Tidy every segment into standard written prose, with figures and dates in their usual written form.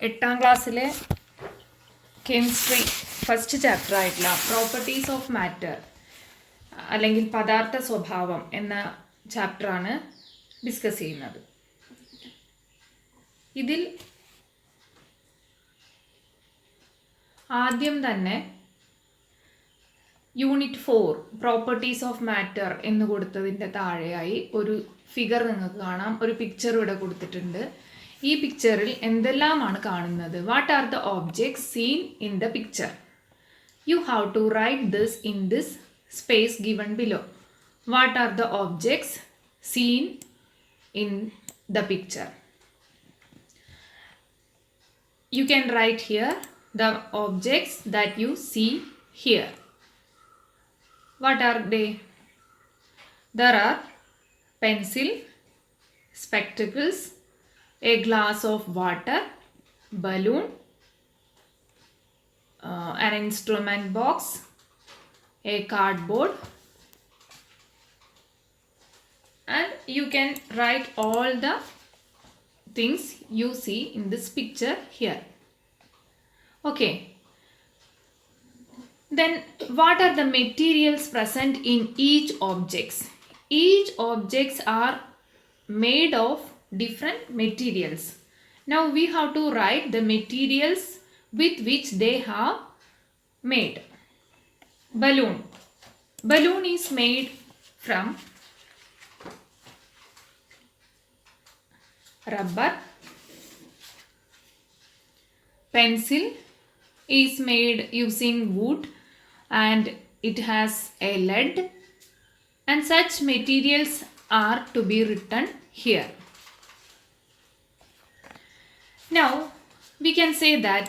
എട്ടാം ക്ലാസ്സിലെ chemistry first chapter ആയിട്ടുള്ള പ്രോപ്പർട്ടീസ് ഓഫ് മാറ്റർ അല്ലെങ്കിൽ പദാർത്ഥ സ്വഭാവം എന്ന ചാപ്റ്ററാണ് ഡിസ്കസ് ചെയ്യുന്നത്. ഇതിൽ ആദ്യം തന്നെ യൂണിറ്റ് 4 പ്രോപ്പർട്ടീസ് ഓഫ് മാറ്റർ എന്ന് കൊടുത്തതിൻ്റെ താഴെയായി ഒരു ഫിഗർ നിങ്ങൾക്ക് കാണാം. ഒരു പിക്ചർ ഇവിടെ കൊടുത്തിട്ടുണ്ട്. ഈ പിക്ചറിൽ എന്തെല്ലാമാണ് കാണുന്നത്? What are the objects seen in the picture? You have to write this in this space given below. What are the objects seen in the picture? You can write here the objects that you see here. What are they? There are pencil, spectacles, a glass of water, balloon, an instrument box, a cardboard, and you can write all the things you see in this picture here. Okay. Then what are the materials present in each objects? Each objects are made of different materials. Now we have to write the materials with which they have made. Balloon. Balloon is made from rubber. Pencil is made using wood and it has a lead, and such materials are to be written here. Now we can say that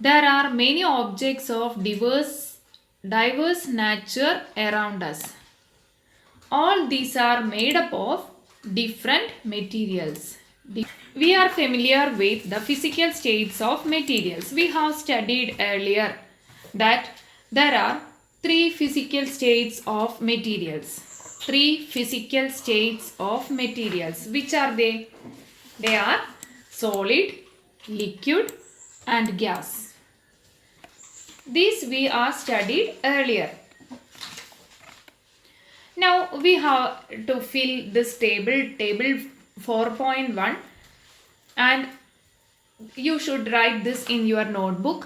there are many objects of diverse nature around us. All these are made up of different materials. We are familiar with the physical states of materials. We have studied earlier that there are three physical states of materials. Three physical states of materials. Which are they? They are solid, liquid, and gas. These we are studied earlier. Now we have to fill this table 4.1, and you should write this in your notebook.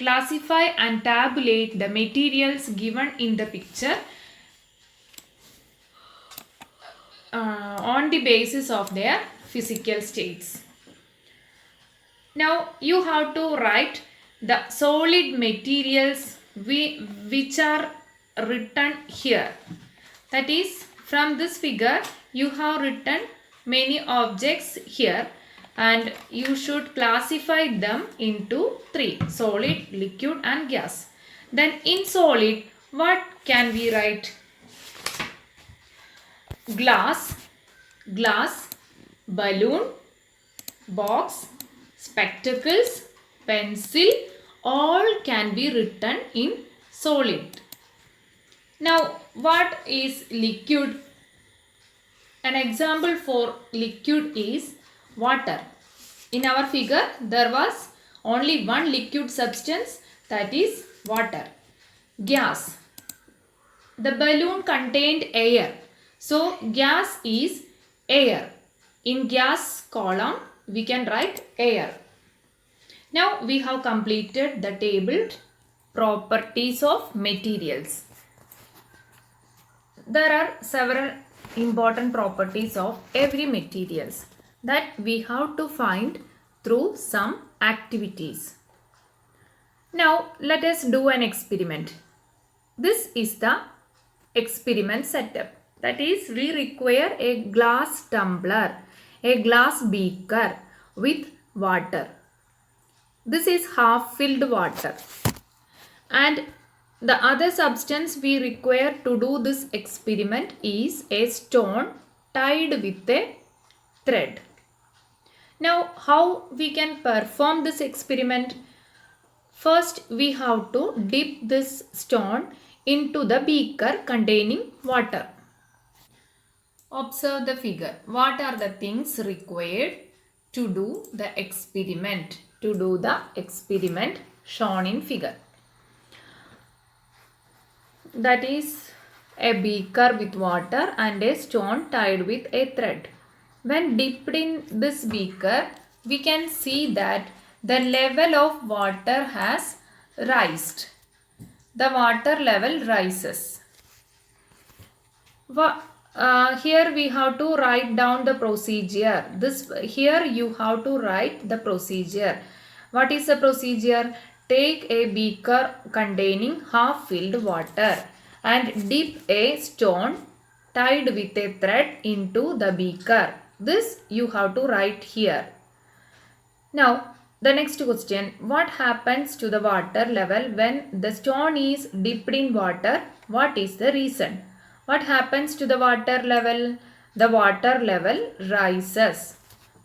Classify and tabulate the materials given in the picture on the basis of their physical states. Now you have to write the solid materials which are written here. That is, from this figure you have written many objects here, and you should classify them into 3: solid, liquid, and gas. Then in solid, what can we write? Glass, balloon, box, spectacles, pencil, all can be written in solid. Now what is liquid? An example for liquid is water. In our figure there was only one liquid substance, that is water. Gas. The balloon contained air, so gas is air. In gas column we can write air. Now we have completed the table properties of materials. There are several important properties of every materials that we have to find through some activities. Now let us do an experiment. This is the experiment setup. That is, we require a glass tumbler, a glass beaker with water. This is half filled water, and the other substance we require to do this experiment is a stone tied with a thread. Now how we can perform this experiment? First we have to dip this stone into the beaker containing water. Observe the figure. What are the things required to do the experiment? to do the experiment shown in figure. That is a beaker with water and a stone tied with a thread. When dipped in this beaker, we can see that the level of water has risen. The water level rises. Here we have to write down the procedure. Here you have to write the procedure. What is the procedure? Take a beaker containing half filled water and dip a stone tied with a thread into the beaker. This you have to write here. Now the next question, what happens to the water level when the stone is dipped in water? What is the reason? What happens to the water level? The water level rises.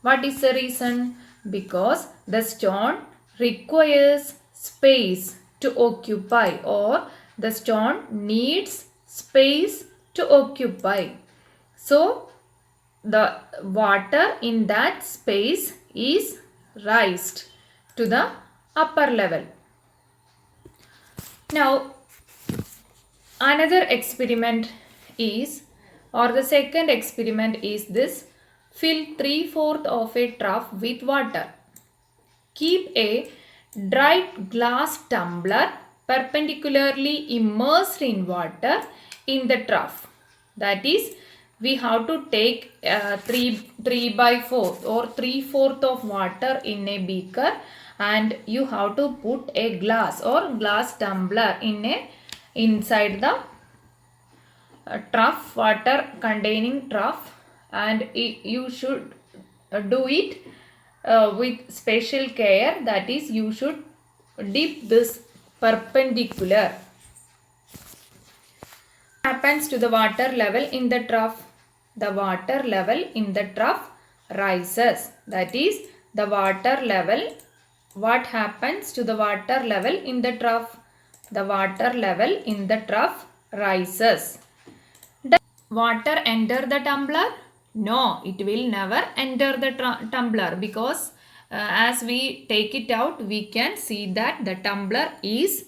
What is the reason? Because the stone requires space to occupy, or the stone needs space to occupy. So the water in that space is raised to the upper level. Now another experiment is, or the second experiment is this: fill 3/4 of a trough with water. Keep a dry glass tumbler perpendicularly immersed in water in the trough. That is, we have to take 3/4 or 3/4 of water in a beaker, and you have to put a glass or glass tumbler inside the trough, water containing trough, and you should do it with special care. That is, you should dip this perpendicular. What happens to the water level in the trough? The water level in the trough rises. That is, the water level, what happens to the water level in the trough? The water level in the trough rises. Does water enter the tumbler? No, it will never enter the tumbler, because as we take it out, we can see that the tumbler is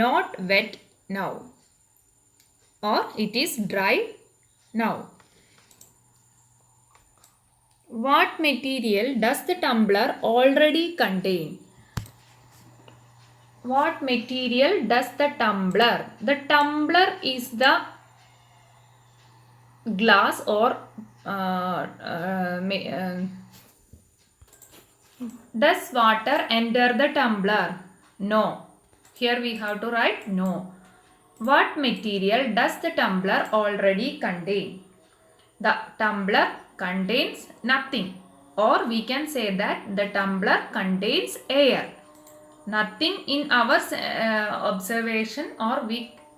not wet now, or it is dry now. What material does the tumbler already contain? What material does the tumbler? The tumbler is the glass, or does water enter the tumbler? No. Here we have to write no. What material does the tumbler already contain? The tumbler contains nothing, or we can say that the tumbler contains air. Nothing in our observation, or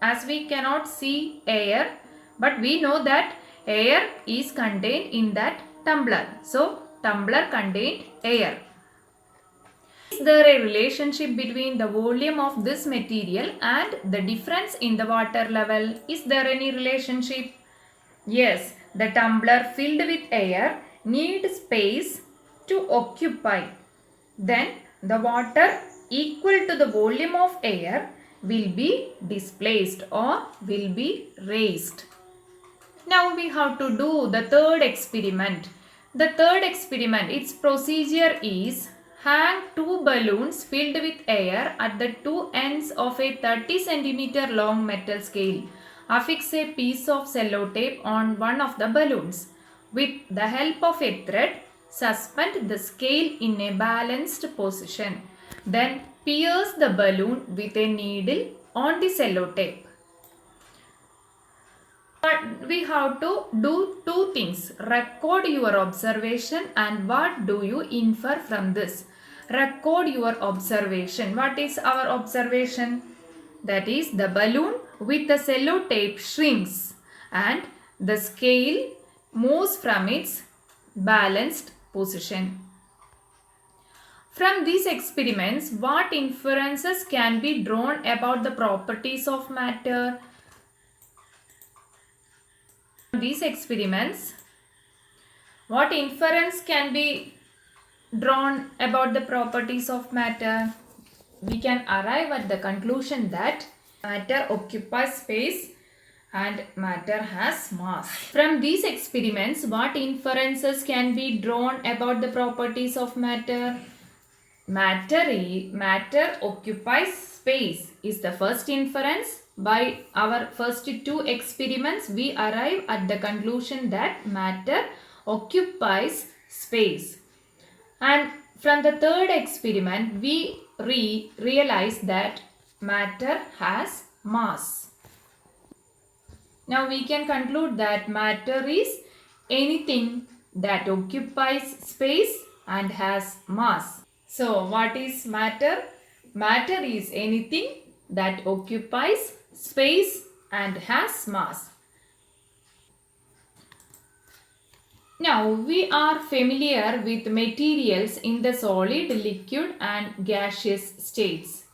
as we cannot see air, but we know that air is contained in that tumbler. So tumbler contained air. Is there a relationship between the volume of this material and the difference in the water level? Is there any relationship? Yes, the tumbler filled with air needs space to occupy. Then the water equal to the volume of air will be displaced or will be raised. Now we have to do the third experiment. The third experiment, its procedure is: hang two balloons filled with air at the two ends of a 30 cm long metal scale. Affix a piece of sellotape on one of the balloons. With the help of a thread, suspend the scale in a balanced position. Then pierce the balloon with a needle on the sellotape. But we have to do two things: record your observation, and what do you infer from this? Record your observation. What is our observation? That is, the balloon with the sellotape shrinks and the scale moves from its balanced position. From these experiments, what inferences can be drawn about the properties of matter? From these experiments, what inference can be drawn about the properties of matter, we can arrive at the conclusion that matter occupies space and matter has mass. From these experiments, what inferences can be drawn about the properties of matter? Matter occupies space is the first inference. By our first two experiments, we arrive at the conclusion that matter occupies space. And from the third experiment, we realize that matter has mass. Now we can conclude that matter is anything that occupies space and has mass. So what is matter? Matter is anything that occupies space and has mass. Now we are familiar with materials in the solid, liquid and gaseous states.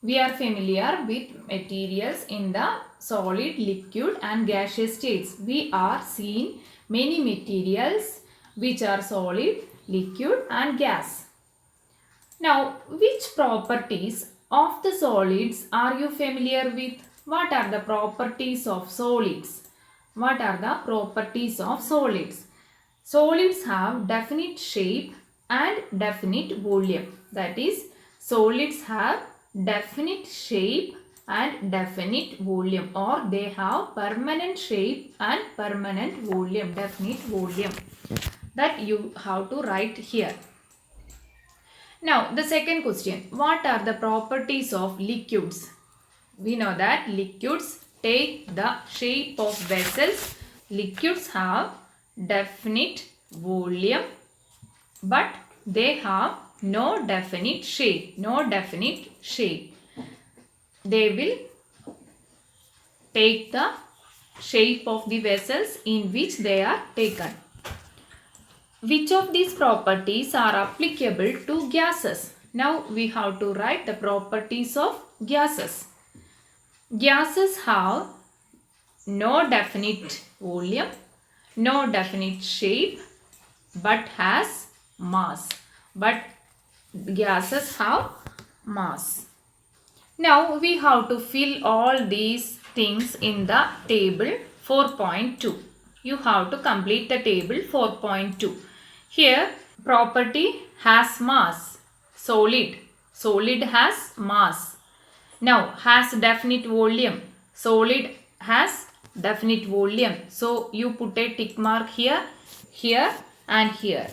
We are familiar with materials in the solid, liquid and gaseous states. We are seeing many materials which are solid, liquid and gas. Now, which properties of the solids are you familiar with? What are the properties of solids? What are the properties of solids? Solids have definite shape and definite volume. That is, solids have definite shape and definite volume, or they have permanent shape and permanent volume, definite volume. That you have to write here. Now, the second question, what are the properties of liquids? We know that liquids take the shape of vessels. Liquids have definite volume, but they have no definite shape. No definite shape. They will take the shape of the vessels in which they are taken. Which of these properties are applicable to gases? Now we have to write the properties of gases. Gases have no definite volume, no definite shape, but has mass. But gases have mass. Now we have to fill all these things in the table 4.2. You have to complete the table 4.2. Here, property has mass. Solid. Solid has mass. Now, has definite volume. Solid has definite volume. So, you put a tick mark here, here and here.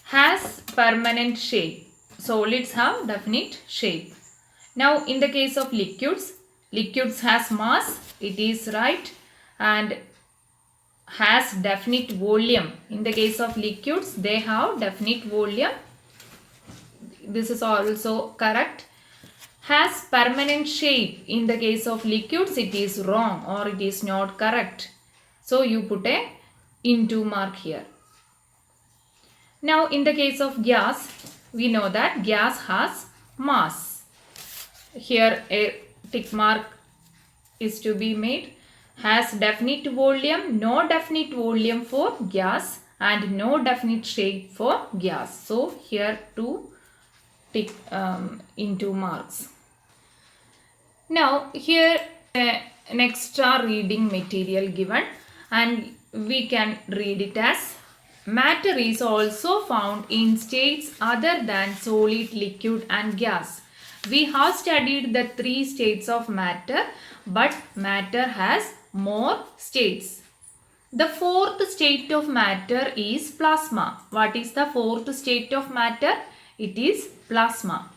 Has permanent shape. Solids have definite shape. Now, in the case of liquids, liquids has mass. It is right. And has definite volume. In the case of liquids, they have definite volume. This is also correct. Has permanent shape. In the case of liquids, it is wrong or it is not correct. So you put a into mark here. Now in the case of gas, we know that gas has mass. Here a tick mark is to be made. Has definite volume, no definite volume for gas and no definite shape for gas. So here two tick into marks. Now here an extra reading material given and we can read it as matter is also found in states other than solid, liquid and gas. We have studied the three states of matter, but matter has more states. The fourth state of matter is plasma. What is the fourth state of matter? It is plasma.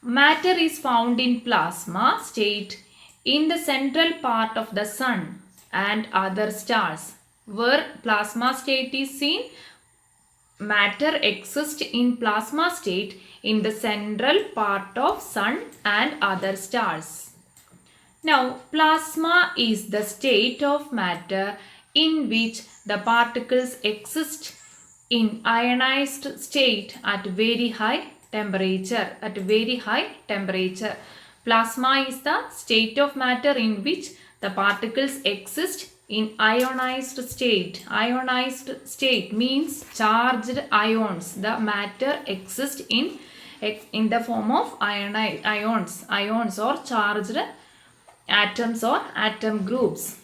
Matter is found in plasma state in the central part of the sun and other stars. Where plasma state is seen, matter exists in plasma state in the central part of sun and other stars. Now, plasma is the state of matter in which the particles exist in ionized state at very high temperature. At very high temperature. Plasma is the state of matter in which the particles exist in ionized state. Ionized state means charged ions. The matter exists in the form of ions or charged atoms or atom groups.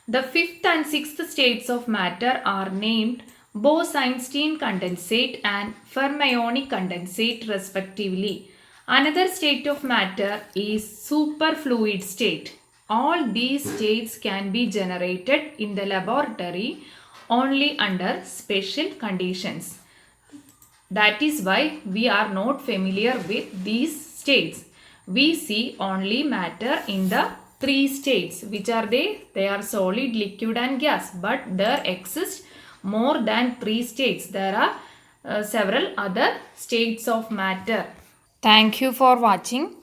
The fifth and sixth states of matter are named Bose-Einstein condensate and fermionic condensate respectively. Another state of matter is superfluid state. All these states can be generated in the laboratory only under special conditions. That is why we are not familiar with these states. We see only matter in the three states. Which are they? They are solid, liquid and gas. But there exist more than three states. There are several other states of matter. Thank you for watching.